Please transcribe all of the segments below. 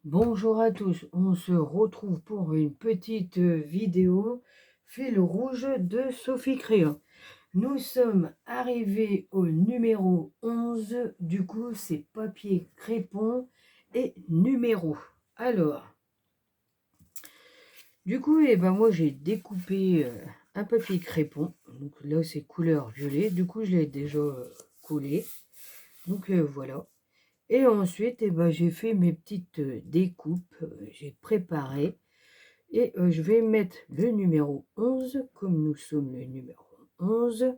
Bonjour à tous, on se retrouve pour une petite vidéo fil rouge de Sophie Crayon. Nous sommes arrivés au numéro 11, du coup c'est papier crépon et numéro. Alors, du coup, moi j'ai découpé un papier crépon, donc là c'est couleur violet, du coup je l'ai déjà collé, donc voilà. Et ensuite, j'ai fait mes petites découpes, j'ai préparé. Et je vais mettre le numéro 11, comme nous sommes le numéro 11.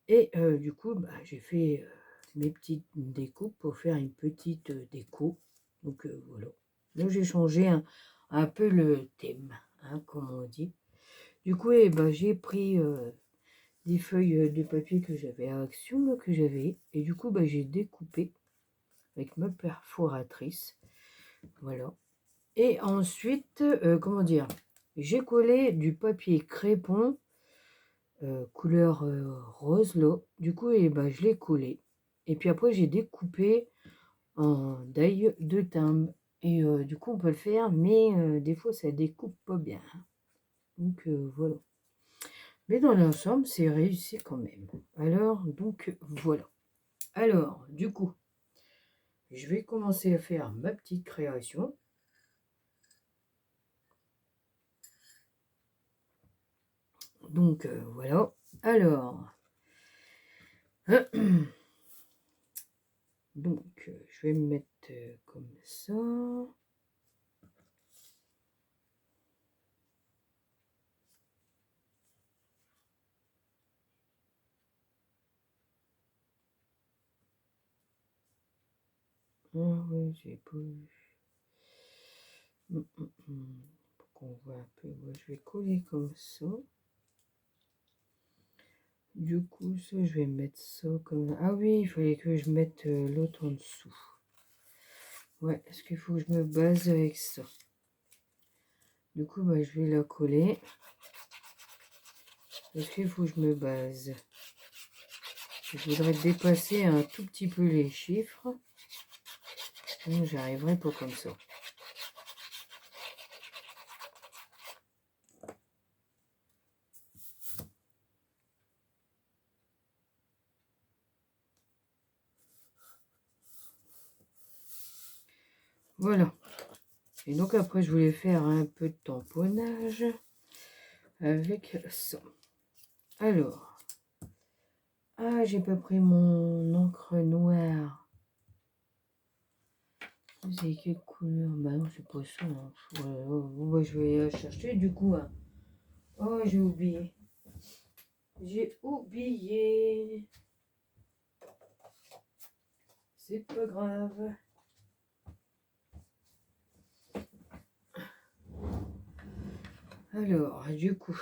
Et du coup, j'ai fait mes petites découpes pour faire une petite déco. Donc voilà. Là, j'ai changé un peu le thème, hein, comme on dit. Du coup, j'ai pris des feuilles de papier que j'avais à action, là, que j'avais. Et du coup, j'ai découpé avec ma perforatrice. Voilà. Et ensuite, comment dire, j'ai collé du papier crépon couleur rose là. Du coup, je l'ai collé. Et puis après, j'ai découpé en daille de timbre. Et du coup, on peut le faire, mais des fois, ça découpe pas bien. Donc voilà. Mais dans l'ensemble, c'est réussi quand même. Alors, donc voilà. Alors, du coup, je vais commencer à faire ma petite création. Donc voilà. Alors, donc je vais me mettre comme ça. Ah oui, j'ai pas vu. Pour qu'on voit un peu. Moi, je vais coller comme ça. Du coup, ça, je vais mettre ça comme... Ah oui, il fallait que je mette l'autre en dessous. Ouais, est-ce qu'il faut que je me base avec ça? Du coup, je vais la coller. Est-ce qu'il faut que je me base? Je voudrais dépasser un tout petit peu les chiffres. J'arriverai pas comme ça. Voilà. Et donc après, je voulais faire un peu de tamponnage avec ça. Alors, j'ai pas pris mon encre noire. C'est quelle couleur? Bah non, c'est pas ça. Hein. Je vais la chercher du coup. Hein. Oh, j'ai oublié. J'ai oublié. C'est pas grave. Alors, du coup,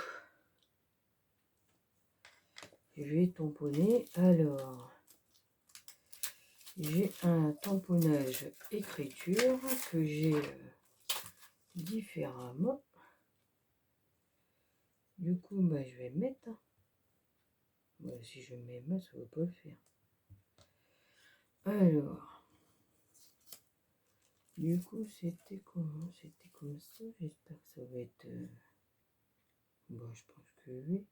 je vais tamponner. Alors, j'ai un tamponnage écriture que j'ai différemment. Du coup, je vais mettre. Si je mets main, ça va pas le faire. Alors, du coup, c'était comment? C'était comme ça. J'espère que ça va être... je pense que oui.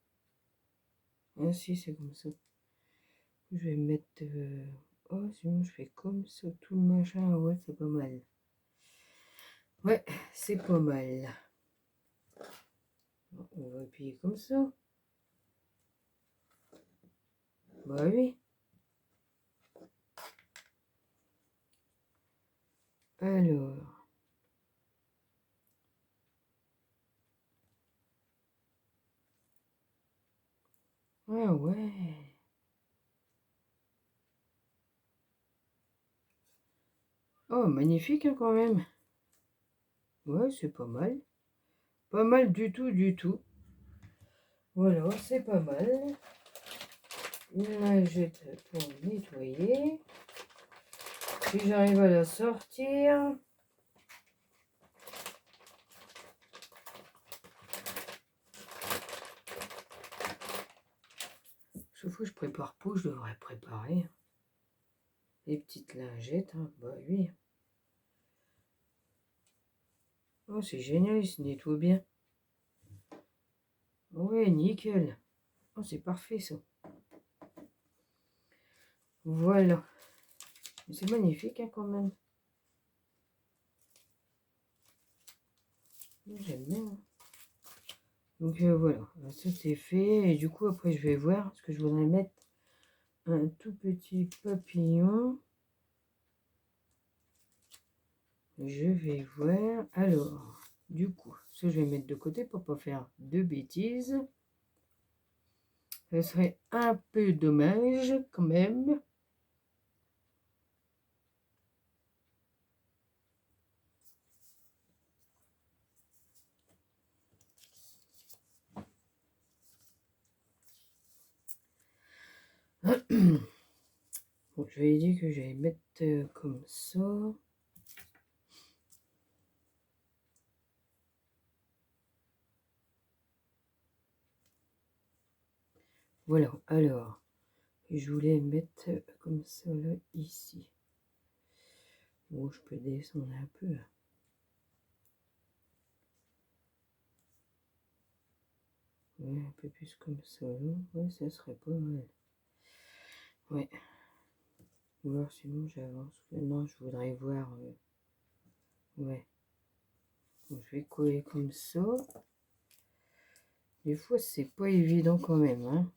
Ah si, c'est comme ça. Je vais mettre... Oh, sinon je fais comme ça, tout le machin. Ouais, c'est pas mal. Ouais, c'est pas mal. On va appuyer comme ça. Bah oui. Alors. Ah ouais. Oh, magnifique hein, quand même. Ouais, c'est pas mal. Pas mal du tout, du tout. Voilà, c'est pas mal. Une lingette pour nettoyer. Si j'arrive à la sortir. Chaque fois que je prépare pas, je devrais préparer les petites lingettes. Hein. Bah oui. Oh, c'est génial, il se nettoie bien. Ouais, nickel. Oh, c'est parfait ça. Voilà. C'est magnifique hein, quand même. J'aime bien. Hein. Donc voilà, ça c'est fait. Et du coup, après, je vais voir. Parce que je voudrais mettre un tout petit papillon. Je vais voir. Alors, du coup, ça je vais mettre de côté pour pas faire de bêtises. Ce serait un peu dommage quand même. Bon, je vais dire que j'allais mettre comme ça. Voilà, alors, je voulais mettre comme ça là, ici. Bon, je peux descendre un peu. Ouais, un peu plus comme ça là. Ouais, ça serait pas mal. Ouais. Ou alors sinon j'avance. Non, je voudrais voir. Ouais. Donc, je vais coller comme ça. Des fois, c'est pas évident quand même. Hein.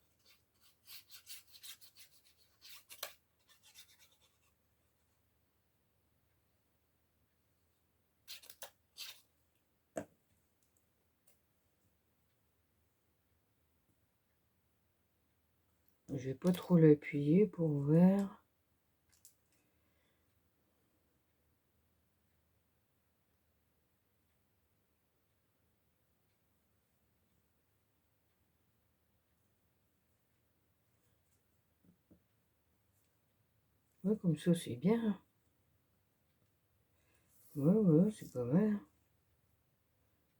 Je vais pas trop l'appuyer pour voir. Ouais, comme ça, c'est bien. Ouais, ouais, c'est pas mal.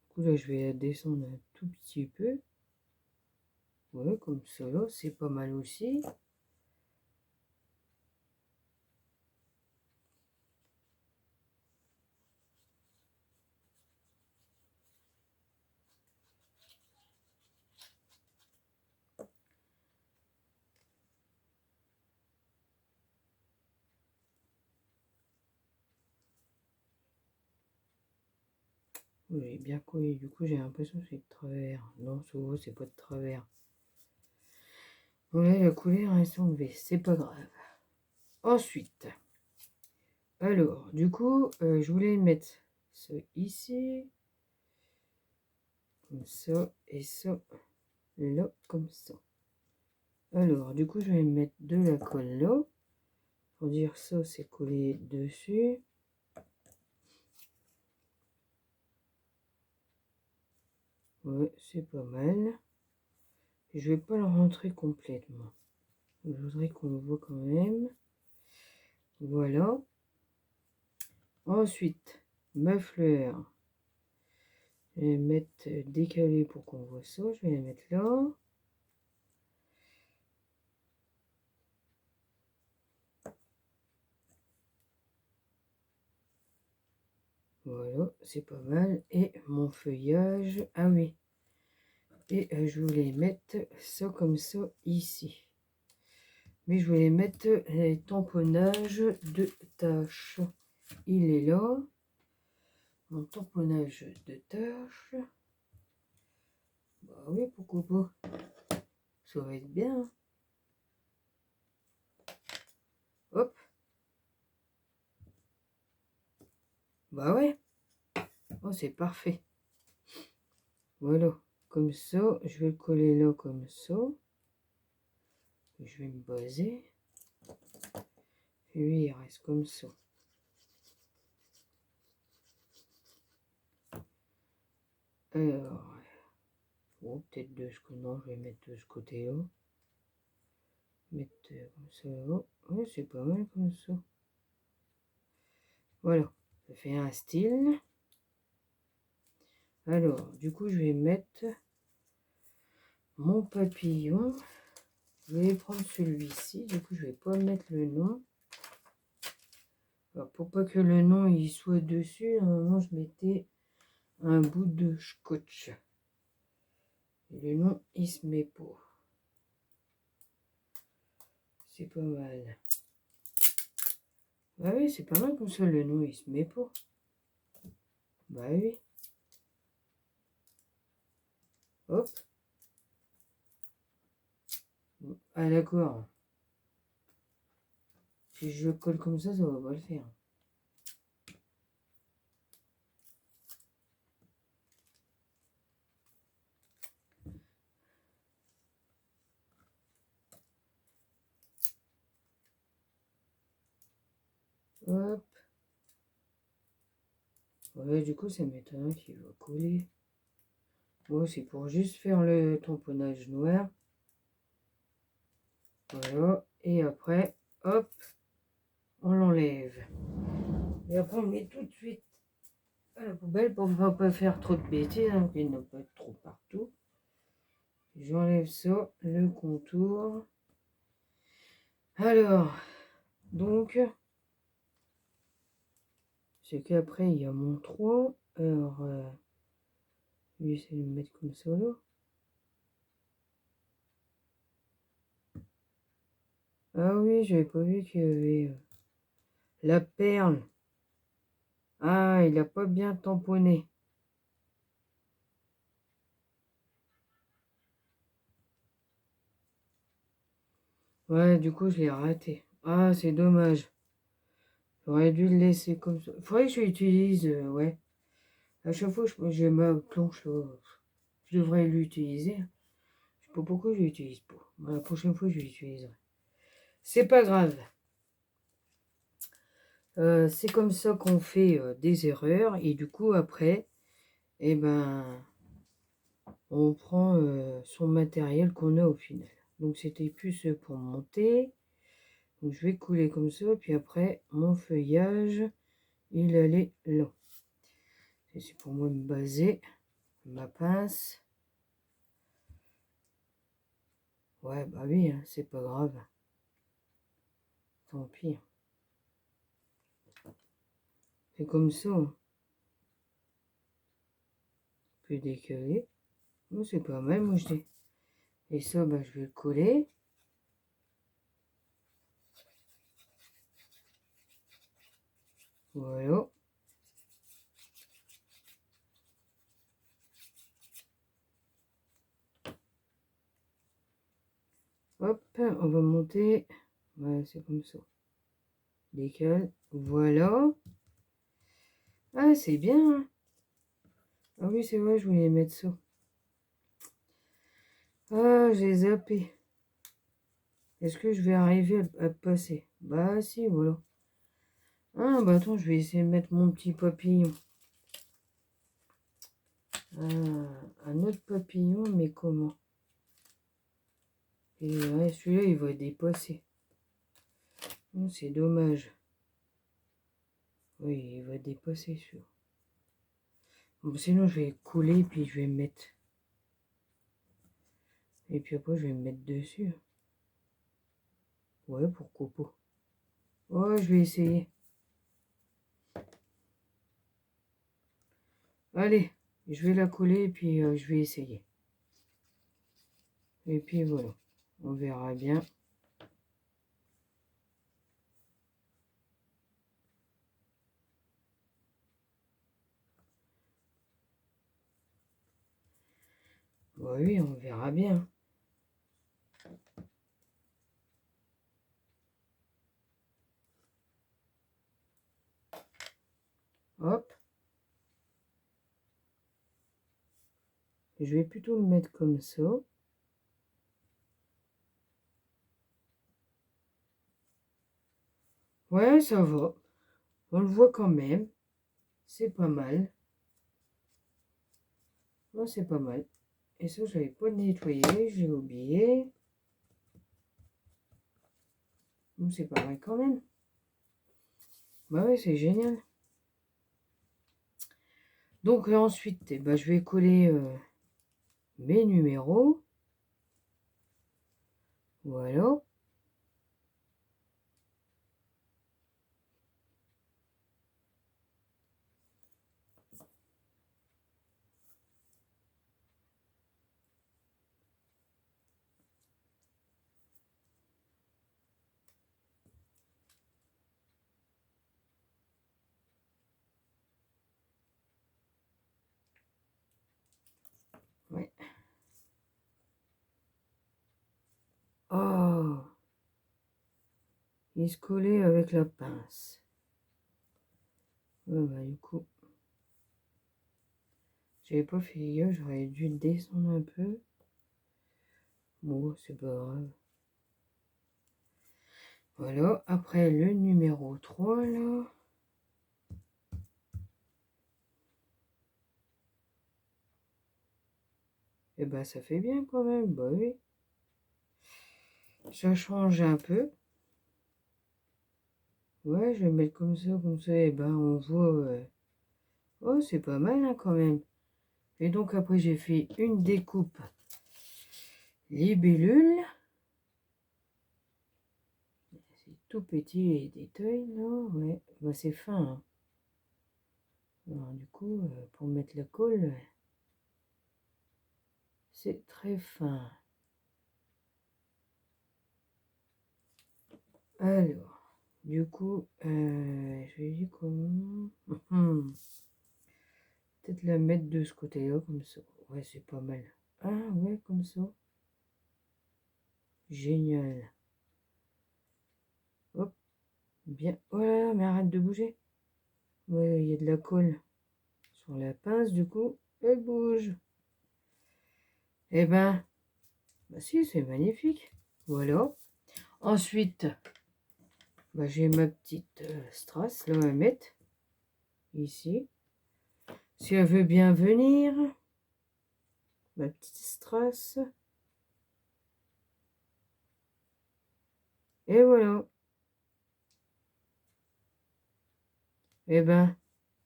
Du coup, là, je vais descendre un tout petit peu. Ouais, comme ça, là, c'est pas mal aussi. Oui, bien collé. Du coup, j'ai l'impression que c'est de travers. Non, c'est pas de travers. Ouais, la couleur est enlevée. C'est pas grave. Ensuite, alors, du coup, je voulais mettre ça ici. Comme ça. Et ça, là, comme ça. Alors, du coup, je vais mettre de la colle là. Pour dire ça, c'est collé dessus. Ouais, c'est pas mal. Je vais pas le rentrer complètement. Je voudrais qu'on le voit quand même. Voilà. Ensuite, ma fleur. Je vais mettre décalé pour qu'on voit ça. Je vais la mettre là. Voilà, c'est pas mal. Et mon feuillage. Ah oui. Et je voulais mettre ça comme ça ici. Mais je voulais mettre les tamponnages de tâches. Il est là. Mon tamponnage de tâches. Bah oui, pourquoi pas. Ça va être bien. Hop. Bah ouais. Oh, c'est parfait. Voilà. Comme ça, je vais le coller là comme ça. Je vais me baser. Lui, il reste comme ça. Alors, bon, peut-être de ce côté. Non, je vais mettre de ce côté-là. Mettre comme ça là. Ouais, c'est pas mal comme ça. Voilà. Ça fait un style. Alors, du coup, je vais mettre mon papillon. Je vais prendre celui-ci. Du coup, je vais pas mettre le nom. Alors, pour pas que le nom il soit dessus, normalement, je mettais un bout de scotch. Et le nom, il se met pas. C'est pas mal. Bah oui, c'est pas mal comme ça, le nom, il se met pas. Bah oui. Hop. Ah d'accord. Si je le colle comme ça va pas le faire. Hop. Ouais, du coup, ça m'étonne qu'il va coller. Moi, c'est pour juste faire le tamponnage noir. Voilà. Et après, hop, on l'enlève. Et après, on met tout de suite à la poubelle pour ne pas faire trop de bêtises, hein, qu'il n'y en a pas trop partout. J'enlève ça, le contour. Alors, donc, c'est qu'après, il y a mon 3. Alors, je vais essayer de le mettre comme ça là. Ah oui, j'avais pas vu qu'il y avait la perle. Ah, il a pas bien tamponné. Ouais, du coup, je l'ai raté. Ah, c'est dommage. J'aurais dû le laisser comme ça. Faudrait que je l'utilise, ouais. À chaque fois, j'ai ma planche là. Je devrais l'utiliser. Je sais pas pourquoi je l'utilise pas. La prochaine fois, je l'utiliserai. C'est pas grave. C'est comme ça qu'on fait des erreurs. Et du coup, après, eh ben, on prend son matériel qu'on a au final. Donc, c'était plus pour monter. Donc, je vais couler comme ça. Puis après, mon feuillage, il allait là. Et c'est pour moi me baser. Ma pince. Ouais, bah oui, hein, c'est pas grave. Tant pis. C'est comme ça. On peut décaler. Bon, c'est pas mal, moi je dis. Et ça, bah, je vais le coller. Voilà. Hop, on va monter. Ouais, c'est comme ça. Décale. Voilà. Ah, c'est bien, hein. Ah oui, c'est vrai, je voulais mettre ça. Ah, j'ai zappé. Est-ce que je vais arriver à passer? Bah si, voilà. Ah, bah attends, je vais essayer de mettre mon petit papillon. Ah, un autre papillon, mais comment? Et ouais, celui-là, il va dépasser. Oh, c'est dommage. Oui, il va dépasser sûr. Bon, sinon, je vais couler puis je vais me mettre. Et puis après, je vais me mettre dessus. Ouais, pourquoi pas. Ouais, je vais essayer. Allez, je vais la coller et puis je vais essayer. Et puis voilà, on verra bien. Bah oui, on verra bien. Hop. Je vais plutôt le mettre comme ça. Ouais, ça va. On le voit quand même. C'est pas mal. Non, c'est pas mal. Et ça, je n'avais pas nettoyé, j'ai oublié. Bon, c'est pas mal quand même. Bah ouais, c'est génial. Donc ensuite, eh ben, je vais coller mes numéros. Voilà. Oh, il se collait avec la pince. Ouais, bah, du coup, j'avais pas fait gaffe, j'aurais dû descendre un peu. Bon, c'est pas grave. Voilà, après le numéro 3 là. Et ben ça fait bien quand même, bah oui. Ça change un peu. Ouais, je vais mettre comme ça, et ben on voit. Oh, c'est pas mal hein, quand même. Et donc après j'ai fait une découpe libellule. C'est tout petit les détails là, ouais. Bah c'est fin. Hein. Alors, du coup, pour mettre la colle, c'est très fin. Alors, du coup, je vais dire comment. Peut-être la mettre de ce côté-là, comme ça. Ouais, c'est pas mal. Ah ouais, comme ça. Génial. Hop, bien. Voilà, mais arrête de bouger. Ouais, il y a de la colle sur la pince, du coup, elle bouge. Eh ben, bah si, c'est magnifique. Voilà. Ensuite, bah, j'ai ma petite strass là à mettre. Ici. Si elle veut bien venir. Ma petite strass. Et voilà. Eh ben,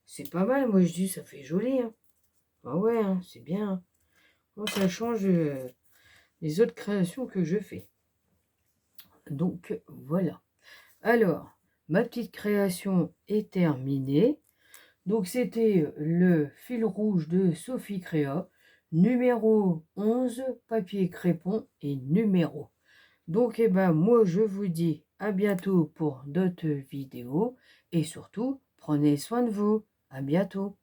c'est pas mal. Moi, je dis, ça fait joli. Hein. Ah ouais, hein, c'est bien. Bon, ça change les autres créations que je fais. Donc, voilà. Alors, ma petite création est terminée. Donc, c'était le fil rouge de Sophie Créa, numéro 11, papier crépon et numéro. Donc, eh ben, moi, je vous dis à bientôt pour d'autres vidéos. Et surtout, prenez soin de vous. À bientôt.